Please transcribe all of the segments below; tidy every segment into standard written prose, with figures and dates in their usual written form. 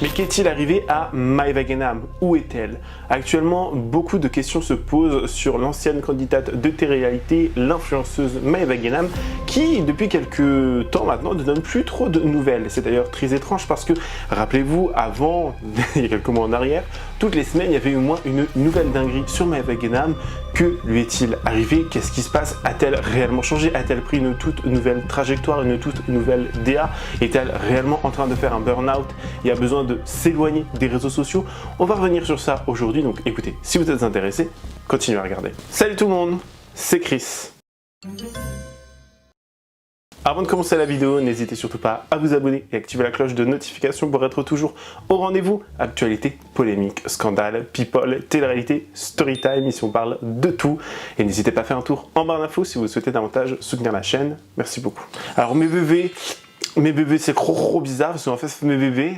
Mais qu'est-il arrivé à Maëva Guénam? Où est-elle? Actuellement, beaucoup de questions se posent sur l'ancienne candidate de télé-réalité, l'influenceuse Maëva Guénam, qui, depuis quelques temps maintenant, ne donne plus trop de nouvelles. C'est d'ailleurs très étrange parce que, rappelez-vous, avant, il y a quelques mois en arrière, toutes les semaines, il y avait au moins une nouvelle dinguerie sur Maëva Guénam. Que lui est-il arrivé? Qu'est-ce qui se passe? A-t-elle réellement changé? A-t-elle pris une toute nouvelle trajectoire, une toute nouvelle DA? Est-elle réellement en train de faire un burn-out? Il y a besoin de s'éloigner des réseaux sociaux? On va revenir sur ça aujourd'hui, donc écoutez, si vous êtes intéressés, continuez à regarder. Salut tout le monde, c'est Chris. Avant de commencer la vidéo, n'hésitez surtout pas à vous abonner et activer la cloche de notification pour être toujours au rendez-vous. Actualité, polémique, scandale, people, télé-réalité, storytime, ici on parle de tout. Et n'hésitez pas à faire un tour en barre d'infos si vous souhaitez davantage soutenir la chaîne. Merci beaucoup. Alors mes bébés c'est trop bizarre parce qu'en fait mes bébés,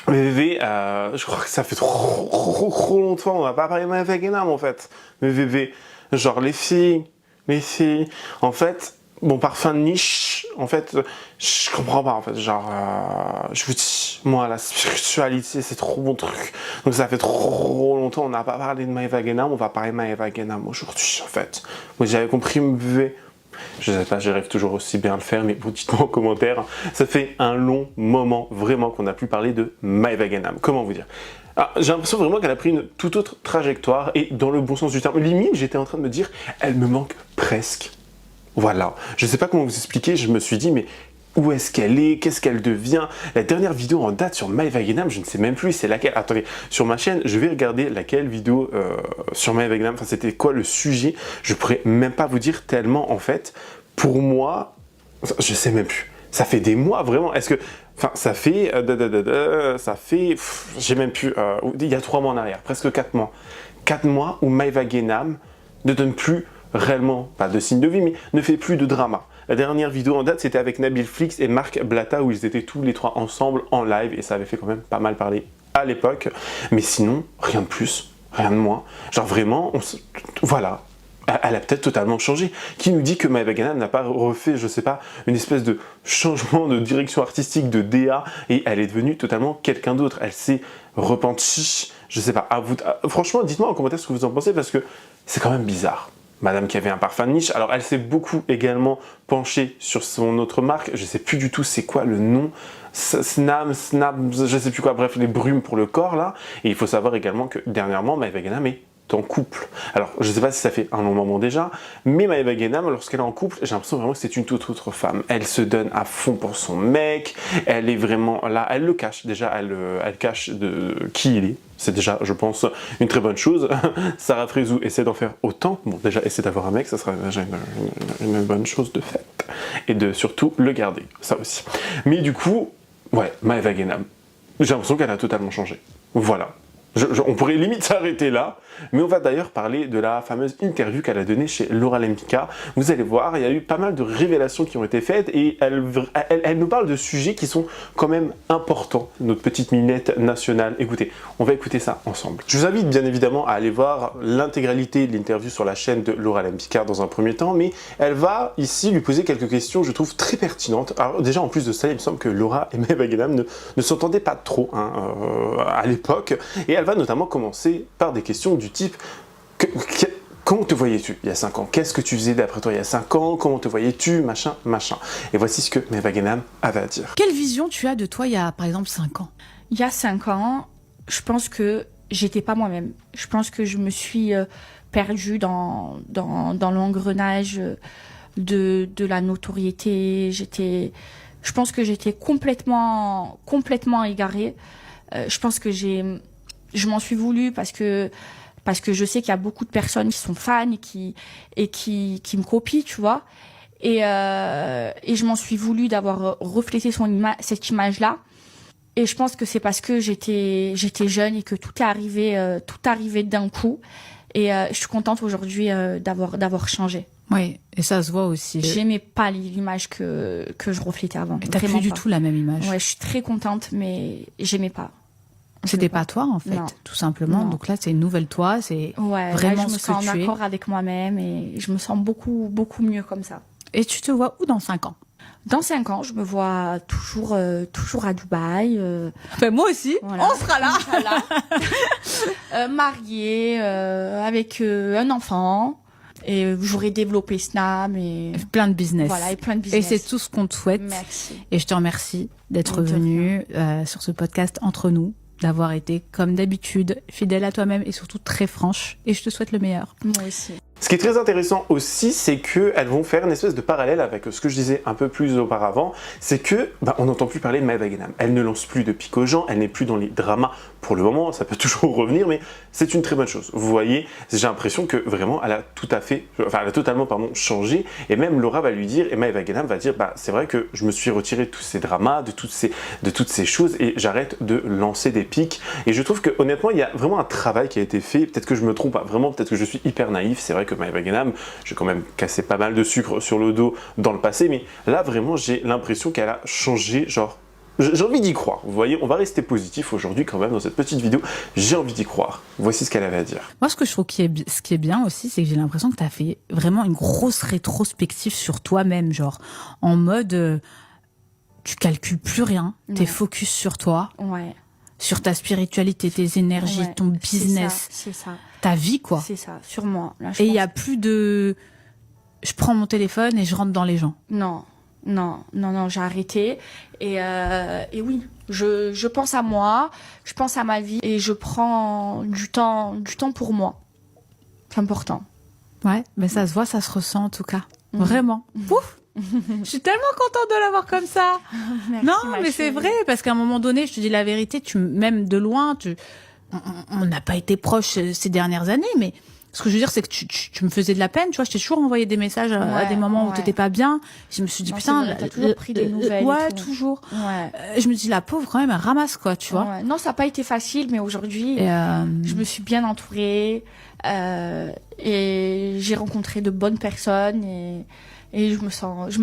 je crois que ça fait trop longtemps, on n'a pas parlé de Maëva Guénam en fait. Mes bébés, genre les filles, en fait, bon parfum de niche, en fait, je comprends pas en fait, genre, je vous dis, moi la spiritualité c'est trop bon truc, donc ça fait trop longtemps, on n'a pas parlé de Maëva Guénam, on va parler de Maëva Guénam aujourd'hui en fait. Moi j'avais compris mes bébés. Je sais pas, j'arrive toujours aussi bien à le faire, mais vous dites-moi en commentaire. Ça fait un long moment, vraiment, qu'on n'a plus parlé de Maëva Guénam. Comment vous dire? J'ai l'impression vraiment qu'elle a pris une toute autre trajectoire, et dans le bon sens du terme. Limite, j'étais en train de me dire, elle me manque presque. Voilà. Je sais pas comment vous expliquer, je me suis dit, mais où est-ce qu'elle est? Qu'est-ce qu'elle devient? La dernière vidéo en date sur Maëva Guénam, je ne sais même plus c'est laquelle. Attendez, sur ma chaîne, je vais regarder laquelle vidéo sur Maëva Guénam. Enfin, c'était quoi le sujet? Je pourrais même pas vous dire tellement, en fait. Pour moi, je sais même plus. Ça fait des mois, vraiment. Est-ce que... Enfin, ça fait... j'ai même plus... il y a 3 mois en arrière, presque 4 mois. 4 mois où Maëva Guénam ne donne plus réellement, pas de signe de vie, mais ne fait plus de drama. La dernière vidéo en date, c'était avec Nabil Flix et Marc Blatta, où ils étaient tous les 3 ensemble en live, et ça avait fait quand même pas mal parler à l'époque. Mais sinon, rien de plus, rien de moins. Genre vraiment, voilà. Elle a peut-être totalement changé. Qui nous dit que Maëva Guénam n'a pas refait, je sais pas, une espèce de changement de direction artistique, de DA, et elle est devenue totalement quelqu'un d'autre. Elle s'est repentie, je sais pas. Franchement, dites-moi en commentaire ce que vous en pensez, parce que c'est quand même bizarre. Madame qui avait un parfum de niche, alors elle s'est beaucoup également penchée sur son autre marque, je sais plus du tout c'est quoi le nom, Snap, je sais plus quoi, bref, les brumes pour le corps là, et il faut savoir également que dernièrement Maëva Guénam est en couple. Alors je sais pas si ça fait un long moment déjà, mais Maëva Guénam, lorsqu'elle est en couple, j'ai l'impression vraiment que c'est une toute autre femme. Elle se donne à fond pour son mec, elle est vraiment là, elle le cache, déjà elle cache de qui il est. C'est déjà, je pense, une très bonne chose. Sarah Frézou essaie d'en faire autant. Bon, déjà, essaie d'avoir un mec, ça sera déjà une bonne chose de fait. Et de surtout le garder, ça aussi. Mais du coup, ouais, Maëva Guénam, j'ai l'impression qu'elle a totalement changé. Voilà. On pourrait limite s'arrêter là, mais on va d'ailleurs parler de la fameuse interview qu'elle a donnée chez Laura Lempicka. Vous allez voir, il y a eu pas mal de révélations qui ont été faites, et elle nous parle de sujets qui sont quand même importants, notre petite minette nationale. Écoutez, on va écouter ça ensemble. Je vous invite bien évidemment à aller voir l'intégralité de l'interview sur la chaîne de Laura Lempicka dans un premier temps, mais elle va ici lui poser quelques questions, je trouve, très pertinentes. Alors déjà, en plus de ça, il me semble que Laura et Maëva Guénam ne s'entendaient pas trop à l'époque, et elle va notamment commencer par des questions du type comment te voyais-tu il y a 5 ans? Qu'est-ce que tu faisais d'après toi il y a 5 ans? Comment te voyais-tu? Machin. Et voici ce que Maëva Guénam avait à dire. Quelle vision tu as de toi il y a par exemple 5 ans? Il y a 5 ans, je pense que j'étais pas moi-même. Je pense que je me suis perdue dans l'engrenage de la notoriété. Je pense que j'étais complètement égarée. Je pense que je m'en suis voulu parce que je sais qu'il y a beaucoup de personnes qui sont fans et qui me copient, tu vois. Et je m'en suis voulu d'avoir reflété cette image-là. Et je pense que c'est parce que j'étais jeune et que tout est arrivé d'un coup. Et je suis contente aujourd'hui d'avoir changé. Oui, et ça se voit aussi. J'aimais pas l'image que je reflétais avant. Et t'as plus du tout la même image. Ouais, je suis très contente, mais j'aimais pas. C'était pas toi en fait, non. Tout simplement. Non. Donc là, c'est une nouvelle toi, c'est vraiment là, je me ce sens que en tu es. accord avec moi-même et je me sens beaucoup mieux comme ça. Et tu te vois où dans 5 ans? Dans 5 ans, je me vois toujours à Dubaï. Enfin, moi aussi, Voilà. on sera là. Mariée, avec un enfant. Et j'aurai développé Snam et Plein de business. voilà, et plein de Et business. c'est tout ce qu'on te souhaite. Merci. Et je te remercie d'être De venu sur ce podcast entre nous, d'avoir été, comme d'habitude, fidèle à toi-même et surtout très franche. Et je te souhaite le meilleur. Moi aussi. Ce qui est très intéressant aussi, c'est qu'elles vont faire une espèce de parallèle avec ce que je disais un peu plus auparavant, c'est que on n'entend plus parler de Maëva Guénam. Elle ne lance plus de pique aux gens, elle n'est plus dans les dramas pour le moment, ça peut toujours revenir, mais c'est une très bonne chose. Vous voyez, j'ai l'impression que vraiment, elle a totalement changé, et même Laura va lui dire, et Maëva Guénam va dire, c'est vrai que je me suis retiré de tous ces dramas, de toutes ces choses, et j'arrête de lancer des piques. Et je trouve que honnêtement, il y a vraiment un travail qui a été fait. Peut-être que je me trompe, vraiment, peut-être que je suis hyper naïf. C'est vrai que Maëva Guénam, j'ai quand même cassé pas mal de sucre sur le dos dans le passé, mais là vraiment j'ai l'impression qu'elle a changé, genre j'ai envie d'y croire. Vous voyez, on va rester positif aujourd'hui quand même dans cette petite vidéo. J'ai envie d'y croire. Voici ce qu'elle avait à dire. Moi, ce que je trouve ce qui est bien aussi, c'est que j'ai l'impression que tu as fait vraiment une grosse rétrospective sur toi-même, genre en mode tu calcules plus rien, t'es focus sur toi. Ouais. Sur ta spiritualité, tes énergies, ton business, c'est ça. ta vie, quoi. C'est ça, sur moi. Là, Et il y a plus de je prends mon téléphone et je rentre dans les gens. Non, j'ai arrêté. Et oui, je pense à moi, je pense à ma vie et je prends du temps pour moi. C'est important. Ouais, mais ça se voit, ça se ressent en tout cas. Vraiment. Pouf. Je suis tellement contente de l'avoir comme ça. Merci, Non, ma mais c'est chérie. vrai, parce qu'à un moment donné, je te dis la vérité, même de loin, on n'a pas été proches ces dernières années, mais ce que je veux dire, c'est que tu me faisais de la peine, tu vois, je t'ai toujours envoyé des messages à des moments où t'étais pas bien. Je me suis dit, Non, putain, c'est vrai, t'as toujours pris des nouvelles et ouais, tout. toujours. Ouais. Je me dis, la pauvre, quand même, elle ramasse, quoi, tu vois. Ouais. Non, ça n'a pas été facile, mais aujourd'hui, Et, je me suis bien entourée et j'ai rencontré de bonnes personnes et je me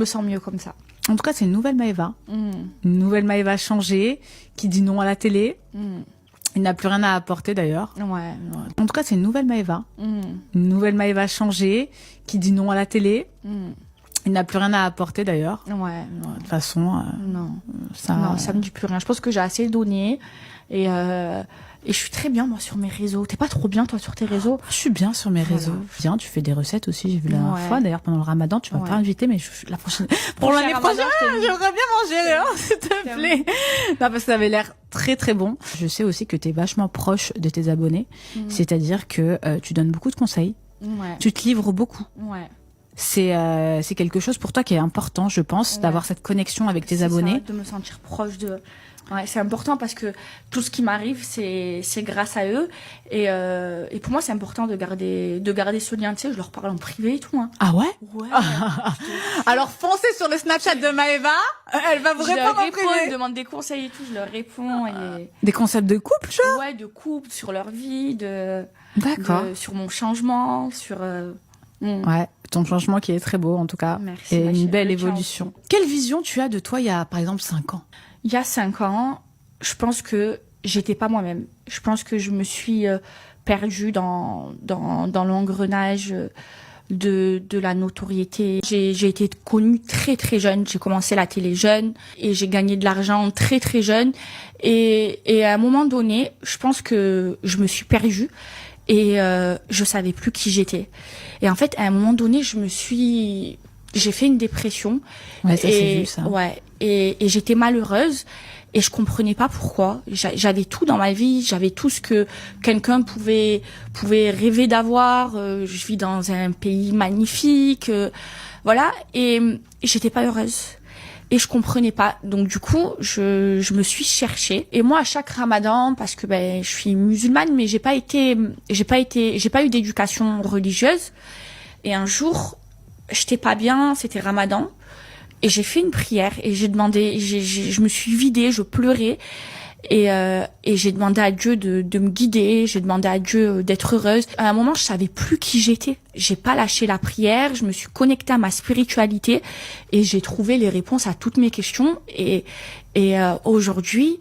sens mieux comme ça. en tout cas, c'est une nouvelle Maëva. Une nouvelle Maëva changée, qui dit non à la télé. Il n'a plus rien à apporter d'ailleurs. Ouais. En tout cas, c'est une nouvelle Maëva. Une nouvelle Maëva changée, qui dit non à la télé. Il n'a plus rien à apporter d'ailleurs. Ouais. De toute façon, Non, ça me dit plus rien. Je pense que j'ai assez donné et je suis très bien moi sur mes réseaux. T'es pas trop bien toi sur tes réseaux? Je suis bien sur mes Voilà. réseaux. Bien, tu fais des recettes aussi, j'ai vu la dernière Ouais. fois. D'ailleurs, pendant le ramadan, tu m'as Ouais. pas invité, mais la prochaine, pour l'année Ramadan, prochaine, je t'ai j'aimerais bien manger, hein, s'il te plaît. Non, parce que ça avait l'air très très bon. Je sais aussi que tu es vachement proche de tes abonnés. C'est-à-dire que tu donnes beaucoup de conseils. Ouais. Tu te livres beaucoup. Ouais. C'est quelque chose pour toi qui est important, je pense, Ouais. d'avoir cette connexion avec tes C'est abonnés. ça, de me sentir proche de. Ouais, c'est important parce que tout ce qui m'arrive, c'est grâce à eux. Et pour moi, c'est important de garder ce lien. Tu sais, je leur parle en privé et tout. Hein. Ah ouais? Ouais. Alors foncez sur le Snapchat de Maëva, elle va vous Je leur répondre en réponds, ils privé. me demandent des conseils et tout, je leur réponds. Et... Des concepts de couple, genre? Ouais, de couple, sur leur vie, D'accord. sur mon changement, sur. Ouais, ton changement qui est très beau en tout cas. Merci, Et ma une chérie, belle le tien évolution. aussi. Quelle vision tu as de toi il y a par exemple 5 ans? Il y a 5 ans, je pense que j'étais pas moi-même. Je pense que je me suis perdue dans l'engrenage de la notoriété. J'ai été connue très très jeune. J'ai commencé la télé jeune et j'ai gagné de l'argent très très jeune. Et à un moment donné, je pense que je me suis perdue et je savais plus qui j'étais. Et en fait, à un moment donné, j'ai fait une dépression. Ouais, ça c'est vu ça. Ouais. Et j'étais malheureuse et je comprenais pas pourquoi. J'avais tout dans ma vie, j'avais tout ce que quelqu'un pouvait rêver d'avoir. Je vis dans un pays magnifique, voilà. Et j'étais pas heureuse. Et je comprenais pas. Donc du coup, je me suis cherchée. Et moi, à chaque Ramadan, parce que je suis musulmane, mais j'ai pas eu d'éducation religieuse. Et un jour, j'étais pas bien, c'était Ramadan, et j'ai fait une prière et j'ai demandé, je me suis vidée, je pleurais et j'ai demandé à Dieu de me guider, j'ai demandé à Dieu d'être heureuse. À un moment, je savais plus qui j'étais. J'ai pas lâché la prière, je me suis connectée à ma spiritualité et j'ai trouvé les réponses à toutes mes questions. Et aujourd'hui,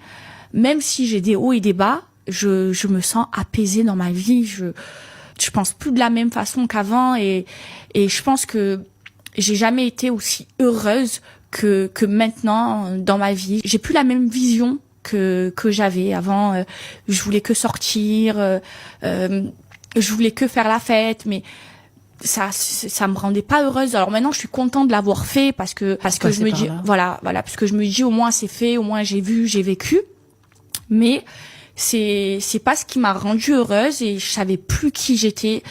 même si j'ai des hauts et des bas, je me sens apaisée dans ma vie. Je pense plus de la même façon qu'avant et je pense que j'ai jamais été aussi heureuse que maintenant dans ma vie, j'ai plus la même vision que j'avais avant. Je voulais que sortir, je voulais que faire la fête, mais ça me rendait pas heureuse. Alors maintenant je suis contente de l'avoir fait parce que je me dis voilà parce que je me dis au moins c'est fait, au moins j'ai vécu, mais c'est pas ce qui m'a rendue heureuse et je savais plus qui j'étais.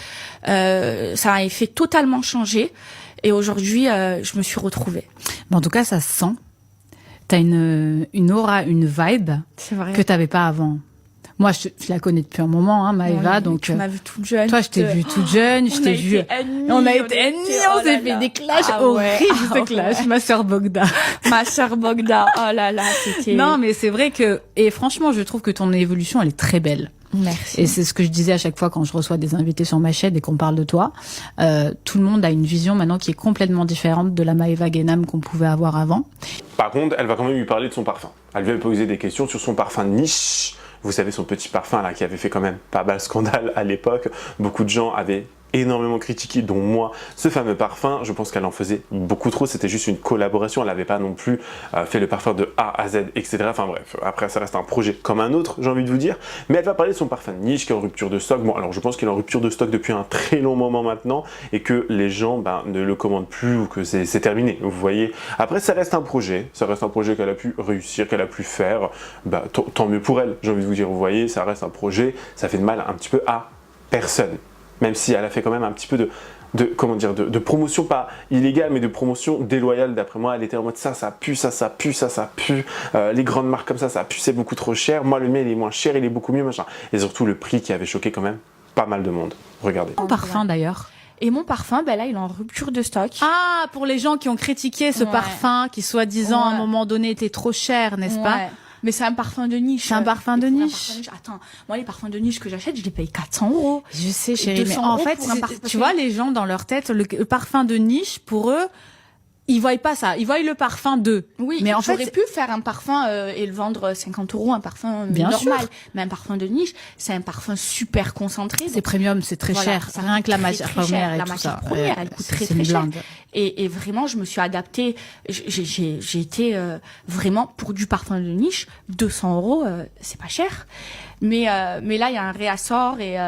Ça m'avait fait totalement changer et aujourd'hui je me suis retrouvée. Bon, en tout cas ça se sent. T'as une aura, une vibe que t'avais pas avant. Moi, je la connais depuis un moment, hein, Maëva, donc. Tu m'as vue toute jeune. Toi, je t'ai vue toute jeune, je t'ai vue. On a été ennemis, on s'est fait des clashs horribles, ces clashs. Ma sœur Bogda. Ma sœur Bogda. Oh là là, c'était. Non, mais c'est vrai que, et franchement, je trouve que ton évolution, elle est très belle. Merci. Et c'est ce que je disais à chaque fois quand je reçois des invités sur ma chaîne et qu'on parle de toi. Tout le monde a une vision maintenant qui est complètement différente de la Maëva Guénam qu'on pouvait avoir avant. Par contre, elle va quand même lui parler de son parfum. Elle lui a posé des questions sur son parfum de niche. Vous savez, son petit parfum là qui avait fait quand même pas mal scandale à l'époque. Beaucoup de gens avaient énormément critiqué, dont moi, ce fameux parfum. Je pense qu'elle en faisait beaucoup trop. C'était juste une collaboration. Elle n'avait pas non plus fait le parfum de A à Z, etc. Enfin bref, après ça reste un projet comme un autre, j'ai envie de vous dire. Mais elle va parler de son parfum de niche qui est en rupture de stock. Bon, alors je pense qu'il est en rupture de stock depuis un très long moment maintenant et que les gens ne le commandent plus ou que c'est terminé. Vous voyez. Après, ça reste un projet. Ça reste un projet qu'elle a pu réussir, qu'elle a pu faire. Tant mieux pour elle, j'ai envie de vous dire. Vous voyez, ça reste un projet. Ça fait de mal un petit peu à personne. Même si elle a fait quand même un petit peu de promotion, pas illégale, mais de promotion déloyale d'après moi. Elle était en mode ça pue, ça pue. Les grandes marques comme ça pue, c'est beaucoup trop cher. Moi, le mien, il est moins cher, il est beaucoup mieux, machin. Et surtout, le prix qui avait choqué quand même pas mal de monde. Regardez. Ton parfum d'ailleurs. Et mon parfum, là, il est en rupture de stock. Ah, pour les gens qui ont critiqué ce parfum, qui soi-disant, à un moment donné, était trop cher, n'est-ce pas? Mais c'est un parfum de niche. C'est un parfum de niche. Attends, moi les parfums de niche que j'achète, je les paye 400 €. Je sais, chérie, mais en fait, tu vois, les gens dans leur tête, le parfum de niche, pour eux, ils voient pas ça. Ils voient le parfum de. Oui, mais en fait, j'aurais pu faire un parfum et le vendre 50 €, un parfum normal. Sûr. Mais un parfum de niche, c'est un parfum super concentré. C'est premium, c'est très cher. C'est rien que la matière première et la tout matière ça. première, elle coûte très cher. Et vraiment, je me suis adaptée. J'ai été vraiment pour du parfum de niche, 200 €, c'est pas cher. Mais là, il y a un réassort et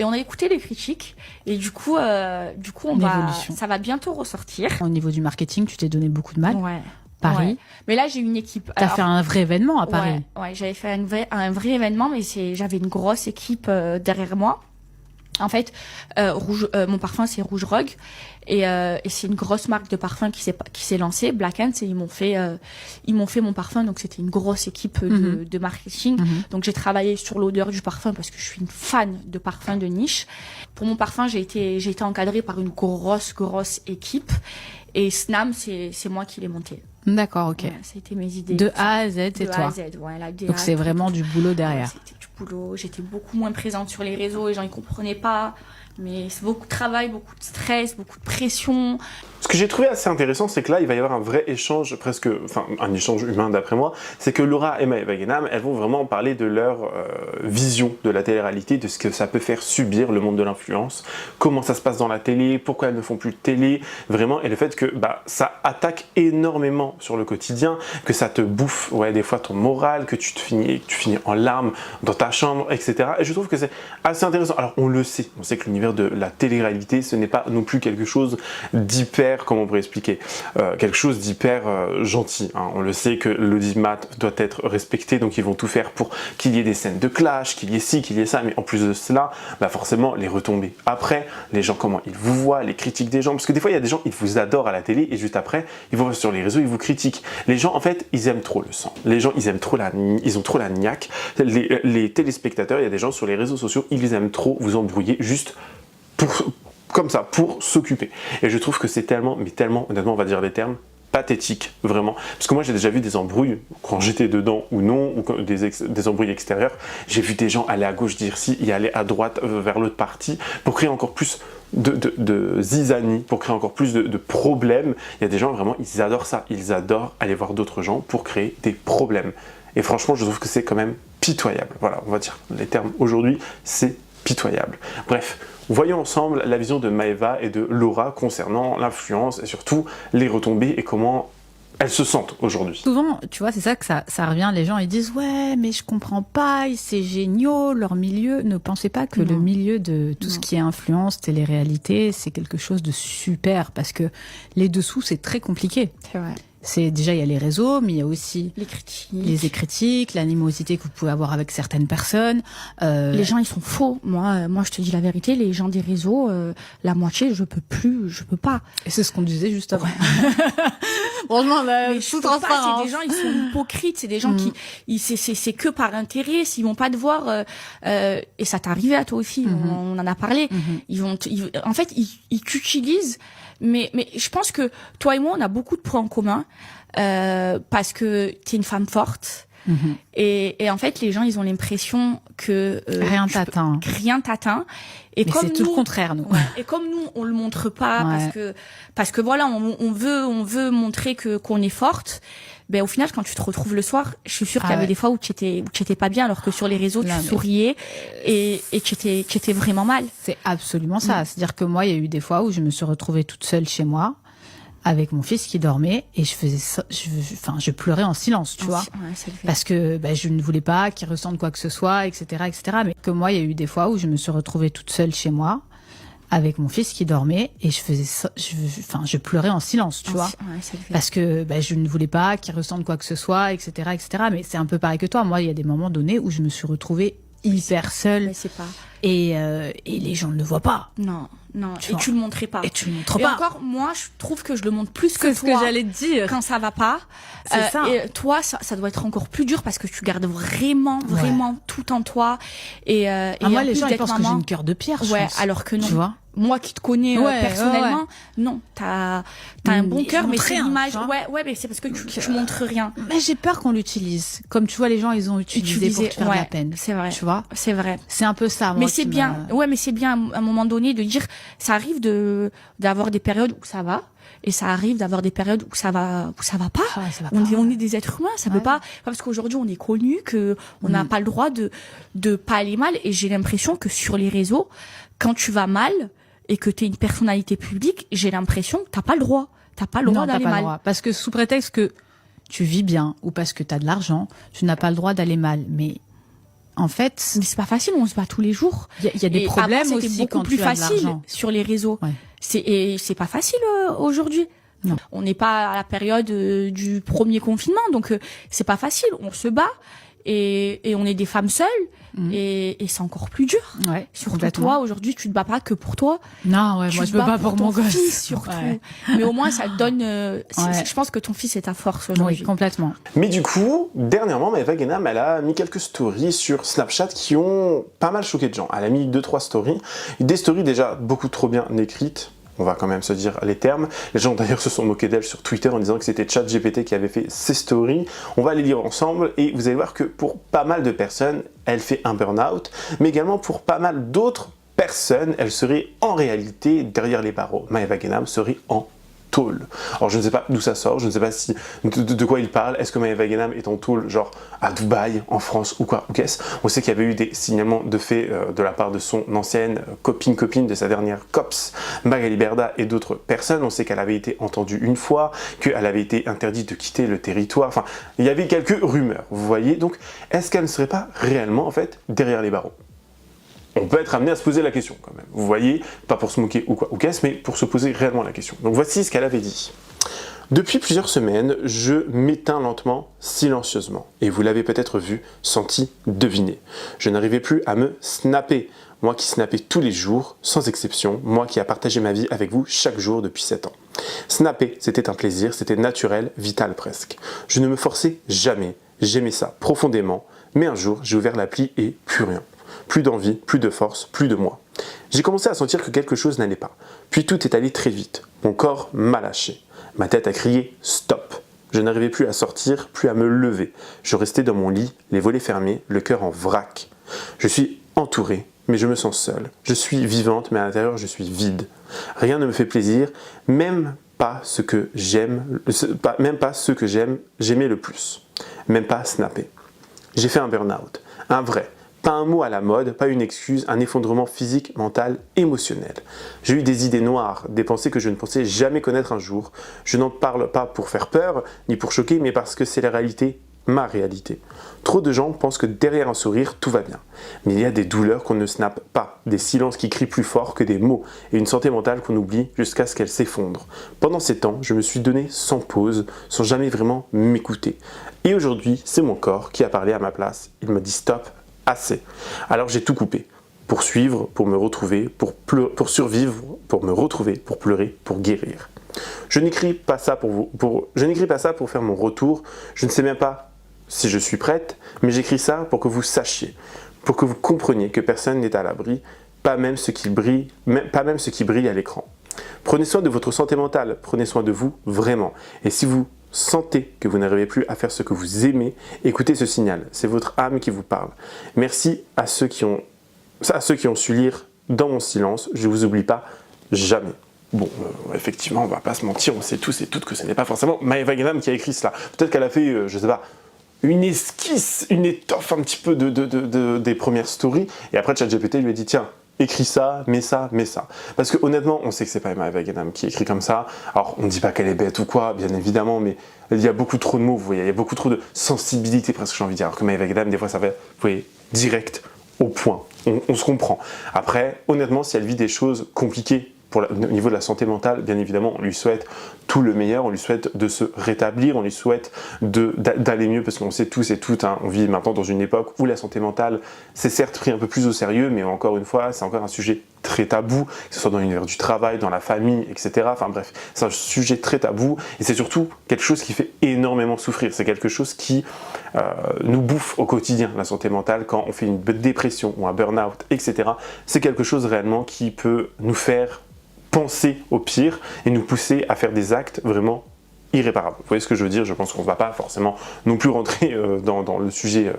on a écouté les critiques et du coup, ça va bientôt ressortir. Au niveau du marketing, tu t'es donné beaucoup de mal. Ouais. Paris. Ouais. Mais là, j'ai une équipe. T'as fait un vrai événement à Paris. Ouais, j'avais fait un vrai événement, mais j'avais une grosse équipe derrière moi. En fait, mon parfum c'est Rouge Rogue et c'est une grosse marque de parfum qui s'est lancée. Black Ants, et ils m'ont fait mon parfum, donc c'était une grosse équipe de marketing. Donc j'ai travaillé sur l'odeur du parfum parce que je suis une fan de parfums de niche. Pour mon parfum, j'ai été encadrée par une grosse équipe et Snam, c'est moi qui l'ai monté. D'accord, ok. Ouais, ça a été mes idées. De A à Z, c'est toi. De A à Z, ouais, la DA, donc c'est vraiment du boulot derrière. C'était du boulot. J'étais beaucoup moins présente sur les réseaux, les gens ils comprenaient pas. Mais c'est beaucoup de travail, beaucoup de stress, beaucoup de pression. Ce que j'ai trouvé assez intéressant, c'est que là, il va y avoir un vrai échange, un échange humain d'après moi. C'est que Laura et Maëva Guénam, elles vont vraiment parler de leur vision de la télé-réalité, de ce que ça peut faire subir le monde de l'influence, comment ça se passe dans la télé, pourquoi elles ne font plus de télé, vraiment, et le fait que ça attaque énormément sur le quotidien, que ça te bouffe, des fois ton moral, que tu finis en larmes dans ta chambre, etc. Et je trouve que c'est assez intéressant. Alors on le sait, on sait que l'univers de la télé-réalité, ce n'est pas non plus quelque chose d'hyper, comment on pourrait expliquer, quelque chose d'hyper gentil. Hein. On le sait que l'audimat doit être respecté, donc ils vont tout faire pour qu'il y ait des scènes de clash, qu'il y ait ci, qu'il y ait ça, mais en plus de cela, forcément, les retombées. Après, les gens, comment ils vous voient, les critiques des gens, parce que des fois, il y a des gens, ils vous adorent à la télé, et juste après, ils vont sur les réseaux, ils vous critiquent. Les gens, en fait, ils aiment trop le sang. Les gens, ils ont trop la niaque. Les téléspectateurs, il y a des gens sur les réseaux sociaux, ils aiment trop vous embrouiller juste comme ça, pour s'occuper. Et je trouve que c'est tellement, honnêtement, on va dire des termes, pathétique, vraiment. Parce que moi, j'ai déjà vu des embrouilles, quand j'étais dedans ou non, ou des embrouilles extérieures. J'ai vu des gens aller à gauche dire ci, y aller à droite vers l'autre partie, pour créer encore plus de zizanie, pour créer encore plus de problèmes. Il y a des gens, vraiment, ils adorent ça. Ils adorent aller voir d'autres gens pour créer des problèmes. Et franchement, je trouve que c'est quand même pitoyable. Voilà, on va dire les termes aujourd'hui, c'est pitoyable. Bref, voyons ensemble la vision de Maëva et de Laura concernant l'influence et surtout les retombées et comment elles se sentent aujourd'hui. Souvent, tu vois, c'est ça que ça revient. Les gens, ils disent, ouais, mais je comprends pas, c'est génial, leur milieu. Ne pensez pas que le milieu de tout ce qui est influence, télé-réalité, c'est quelque chose de super, parce que les dessous, c'est très compliqué. C'est vrai. C'est déjà, il y a les réseaux, mais il y a aussi les critiques, l'animosité que vous pouvez avoir avec certaines personnes. Les gens, ils sont faux. Moi, je te dis la vérité, les gens des réseaux, la moitié, je peux pas. Et c'est ce qu'on disait juste avant. Franchement, tout transparent. C'est des gens, ils sont hypocrites. C'est des gens qui, c'est que par intérêt. S'ils vont pas te voir, et ça t'est arrivé à toi aussi. On en a parlé. En fait, ils t'utilisent. Mais je pense que toi et moi, on a beaucoup de points en commun parce que t'es une femme forte. Et en fait, les gens, ils ont l'impression que rien t'atteint. Rien t'atteint. Et mais c'est tout le contraire, nous. Ouais, et comme nous, on le montre pas parce que voilà, on veut montrer qu'on est forte. Ben au final, quand tu te retrouves le soir, je suis sûre qu'il y avait des fois où tu étais pas bien, alors que sur les réseaux, tu souriais et tu étais vraiment mal. C'est absolument ça. C'est-à-dire que moi, il y a eu des fois où je me suis retrouvée toute seule chez moi, avec mon fils qui dormait, et je faisais ça, je pleurais en silence, tu vois. Parce que je ne voulais pas qu'il ressente quoi que ce soit, etc., etc. Mais que moi, il y a eu des fois où je me suis retrouvée toute seule chez moi, avec mon fils qui dormait, et je faisais ça, je pleurais en silence, tu vois. Parce que je ne voulais pas qu'il ressente quoi que ce soit, etc., etc. Mais c'est un peu pareil que toi. Moi, il y a des moments donnés où je me suis retrouvée hyper seule. Et les gens ne le voient pas. Non. Et tu le montrais pas. Et tu le montres pas. Et encore, moi, je trouve que je le montre plus que ce toi. Que j'allais te dire. Quand ça va pas. C'est ça. Et toi, ça doit être encore plus dur parce que tu gardes vraiment tout en toi. Et moi, les gens, ils pensent que j'ai une cœur de pierre, je pense. Alors que non. Tu vois? Moi qui te connais personnellement, non, t'as un bon cœur, mais c'est l'image. Ouais, mais c'est parce que tu montres rien. Mais j'ai peur qu'on l'utilise. Comme tu vois, les gens, ils ont utilisé pour te faire de la peine. C'est vrai. Tu vois? C'est vrai. C'est un peu ça, moi. Mais c'est bien. Ouais, mais c'est bien à un moment donné de dire, ça arrive d'avoir des périodes où ça va. Et ça arrive d'avoir des périodes où ça va pas. On est des êtres humains, ça peut pas. Parce qu'aujourd'hui on est connus, que on n'a pas le droit de pas aller mal. Et j'ai l'impression que sur les réseaux, quand tu vas mal et que t'es une personnalité publique, j'ai l'impression que t'as pas le droit. T'as pas le droit d'aller mal. Droit. Parce que sous prétexte que tu vis bien ou parce que t'as de l'argent, tu n'as pas le droit d'aller mal. Mais en fait, mais c'est pas facile. On se bat tous les jours. Il y a des problèmes aussi quand tu as de l'argent. Sur les réseaux. C'est pas facile aujourd'hui. Non. On n'est pas à la période du premier confinement, donc c'est pas facile. On se bat et on est des femmes seules et c'est encore plus dur. Surtout toi, aujourd'hui, tu te bats pas que pour toi. Non, moi je me bats pour mon gosse. Fils, surtout. Mais au moins ça te donne. Je pense que ton fils est ta force aujourd'hui. Oui, complètement. Mais du coup, dernièrement, Maëva Guénam, elle a mis quelques stories sur Snapchat qui ont pas mal choqué de gens. Elle a mis 2-3 stories, des stories déjà beaucoup trop bien écrites. On va quand même se dire les termes. Les gens d'ailleurs se sont moqués d'elle sur Twitter en disant que c'était ChatGPT qui avait fait ces stories. On va les lire ensemble et vous allez voir que pour pas mal de personnes, elle fait un burn-out, mais également pour pas mal d'autres personnes, elle serait en réalité derrière les barreaux. Maëva Guénam serait en tôle. Alors je ne sais pas d'où ça sort, je ne sais pas si de quoi il parle. Est-ce que Maëva Guénam est en tôle, genre à Dubaï, en France ou quoi, ou qu'est-ce? On sait qu'il y avait eu des signalements de faits de la part de son ancienne copine de sa dernière COPS, Magali Berda et d'autres personnes. On sait qu'elle avait été entendue une fois, qu'elle avait été interdite de quitter le territoire. Enfin, il y avait quelques rumeurs, vous voyez. Donc, est-ce qu'elle ne serait pas réellement, en fait, derrière les barreaux? On peut être amené à se poser la question quand même. Vous voyez, pas pour se moquer ou quoi, ou qu'est-ce, mais pour se poser réellement la question. Donc voici ce qu'elle avait dit. Depuis plusieurs semaines, je m'éteins lentement, silencieusement. Et vous l'avez peut-être vu, senti, deviné. Je n'arrivais plus à me snapper. Moi qui snappais tous les jours, sans exception. Moi qui a partagé ma vie avec vous chaque jour depuis 7 ans. Snapper, c'était un plaisir, c'était naturel, vital presque. Je ne me forçais jamais. J'aimais ça profondément. Mais un jour, j'ai ouvert l'appli et plus rien. Plus d'envie, plus de force, plus de moi. J'ai commencé à sentir que quelque chose n'allait pas. Puis tout est allé très vite. Mon corps m'a lâché. Ma tête a crié « stop ». Je n'arrivais plus à sortir, plus à me lever. Je restais dans mon lit, les volets fermés, le cœur en vrac. Je suis entourée, mais je me sens seule. Je suis vivante, mais à l'intérieur, je suis vide. Rien ne me fait plaisir, même pas ce que j'aime, j'aimais le plus. Même pas snapper. J'ai fait un burn-out. Un vrai. Pas un mot à la mode, pas une excuse, un effondrement physique, mental, émotionnel. J'ai eu des idées noires, des pensées que je ne pensais jamais connaître un jour. Je n'en parle pas pour faire peur, ni pour choquer, mais parce que c'est la réalité, ma réalité. Trop de gens pensent que derrière un sourire, tout va bien. Mais il y a des douleurs qu'on ne snappe pas, des silences qui crient plus fort que des mots, et une santé mentale qu'on oublie jusqu'à ce qu'elle s'effondre. Pendant ces temps, je me suis donné sans pause, sans jamais vraiment m'écouter. Et aujourd'hui, c'est mon corps qui a parlé à ma place. Il me dit stop, assez. Alors j'ai tout coupé. Pour suivre, pour me retrouver, pour survivre, pour me retrouver, pour pleurer, pour guérir. Je n'écris pas ça je n'écris pas ça pour faire mon retour. Je ne sais même pas si je suis prête, mais j'écris ça pour que vous sachiez, pour que vous compreniez que personne n'est à l'abri, pas même ce qui brille à l'écran. Prenez soin de votre santé mentale, prenez soin de vous vraiment. Et si vous sentez que vous n'arrivez plus à faire ce que vous aimez, écoutez ce signal, c'est votre âme qui vous parle. Merci à ceux qui ont su lire dans mon silence, je ne vous oublie pas jamais. Bon, effectivement, on va pas se mentir, on sait tous et toutes que ce n'est pas forcément Maëva Guénam qui a écrit cela. Peut-être qu'elle a fait, je sais pas, une esquisse, une étoffe un petit peu des premières stories, et après ChatGPT lui a dit tiens, écris ça, mets ça, mets ça. Parce que honnêtement, on sait que c'est pas Maëva Guénam qui écrit comme ça. Alors, on ne dit pas qu'elle est bête ou quoi, bien évidemment, mais il y a beaucoup trop de mots, vous voyez, il y a beaucoup trop de sensibilité presque, j'ai envie de dire. Alors que Maëva Guénam, des fois, ça va, vous voyez, direct, au point. On se comprend. Après, honnêtement, si elle vit des choses compliquées, au niveau de la santé mentale, bien évidemment, on lui souhaite tout le meilleur, on lui souhaite de se rétablir, on lui souhaite d'aller mieux, parce qu'on sait tous et toutes, hein, on vit maintenant dans une époque où la santé mentale, c'est certes pris un peu plus au sérieux, mais encore une fois, c'est encore un sujet très tabou, que ce soit dans l'univers du travail, dans la famille, etc. Enfin bref, c'est un sujet très tabou, et c'est surtout quelque chose qui fait énormément souffrir, c'est quelque chose qui nous bouffe au quotidien, la santé mentale, quand on fait une dépression ou un burn-out, etc. C'est quelque chose réellement qui peut nous faire penser au pire et nous pousser à faire des actes vraiment irréparables. Vous voyez ce que je veux dire? Je pense qu'on ne va pas forcément non plus rentrer dans le sujet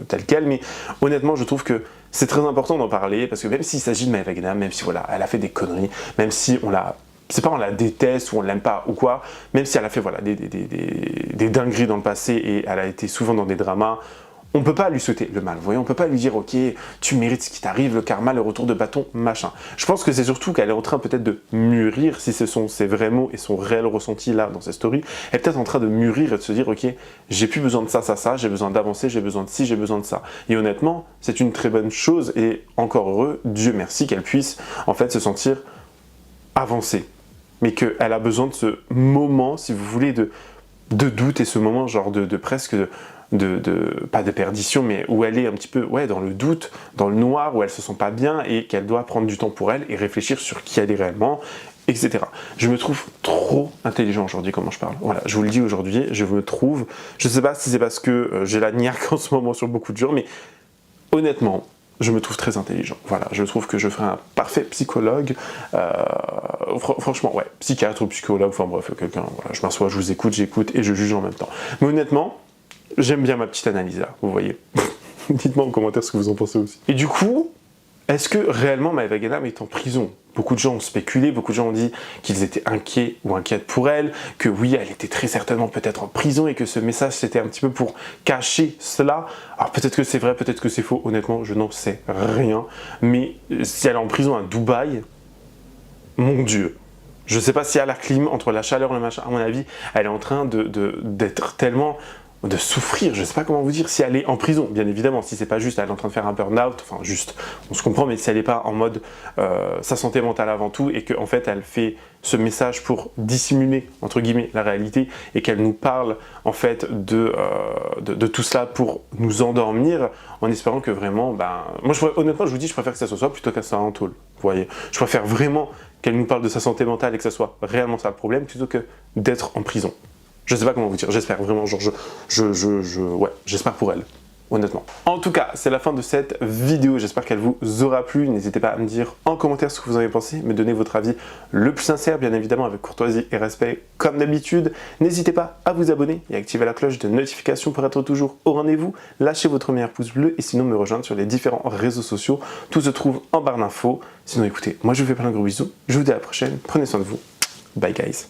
tel quel, mais honnêtement, je trouve que c'est très important d'en parler, parce que même s'il s'agit de Maëva Guénam, même si voilà, elle a fait des conneries, même si on la déteste ou on l'aime pas ou quoi, même si elle a fait voilà, des dingueries dans le passé et elle a été souvent dans des dramas, on ne peut pas lui souhaiter le mal, vous voyez, on ne peut pas lui dire ok, tu mérites ce qui t'arrive, le karma, le retour de bâton, machin. Je pense que c'est surtout qu'elle est en train peut-être de mûrir, si ce sont ses vrais mots et son réel ressenti là dans ses stories, elle est peut-être en train de mûrir et de se dire ok, j'ai plus besoin de ça, j'ai besoin d'avancer, j'ai besoin de ci, j'ai besoin de ça. Et honnêtement, c'est une très bonne chose et encore heureux, Dieu merci qu'elle puisse en fait se sentir avancée. Mais qu'elle a besoin de ce moment, si vous voulez, de doute et ce moment genre presque pas de perdition, mais où elle est un petit peu dans le doute, dans le noir, où elle se sent pas bien et qu'elle doit prendre du temps pour elle et réfléchir sur qui elle est réellement, etc. Je me trouve trop intelligent aujourd'hui comment je parle. Voilà, je vous le dis aujourd'hui, je me trouve, je sais pas si c'est parce que j'ai la niaque en ce moment sur beaucoup de gens, mais honnêtement, je me trouve très intelligent. Voilà, je trouve que je ferai un parfait psychologue. Franchement, ouais, psychiatre ou psychologue, enfin bref, quelqu'un, voilà, je m'assois, je vous écoute, j'écoute et je juge en même temps. Mais honnêtement, j'aime bien ma petite analyse là, vous voyez. Dites-moi en commentaire ce que vous en pensez aussi. Et du coup, est-ce que réellement Maëva Guénam est en prison? Beaucoup de gens ont spéculé, beaucoup de gens ont dit qu'ils étaient inquiets ou inquiètes pour elle, que oui, elle était très certainement peut-être en prison et que ce message c'était un petit peu pour cacher cela. Alors peut-être que c'est vrai, peut-être que c'est faux, honnêtement, je n'en sais rien. Mais si elle est en prison à Dubaï, mon Dieu, je ne sais pas si elle a la clim entre la chaleur et le machin, à mon avis, elle est en train d'être tellement de souffrir, je sais pas comment vous dire, si elle est en prison, bien évidemment, si c'est pas juste, elle est en train de faire un burn-out, enfin juste, on se comprend, mais si elle n'est pas en mode sa santé mentale avant tout, et qu'en fait elle fait ce message pour dissimuler, entre guillemets, la réalité, et qu'elle nous parle en fait de tout cela pour nous endormir, en espérant que vraiment, moi honnêtement je vous dis, je préfère que ça soit plutôt qu'elle soit en tôle, vous voyez, je préfère vraiment qu'elle nous parle de sa santé mentale et que ça soit réellement ça le problème, plutôt que d'être en prison. Je sais pas comment vous dire, j'espère vraiment, genre ouais, j'espère pour elle, honnêtement. En tout cas, c'est la fin de cette vidéo, j'espère qu'elle vous aura plu. N'hésitez pas à me dire en commentaire ce que vous en avez pensé, me donner votre avis le plus sincère, bien évidemment avec courtoisie et respect comme d'habitude. N'hésitez pas à vous abonner et à activer la cloche de notification pour être toujours au rendez-vous. Lâchez votre meilleur pouce bleu et sinon me rejoindre sur les différents réseaux sociaux. Tout se trouve en barre d'infos. Sinon écoutez, moi je vous fais plein de gros bisous, je vous dis à la prochaine, prenez soin de vous, bye guys.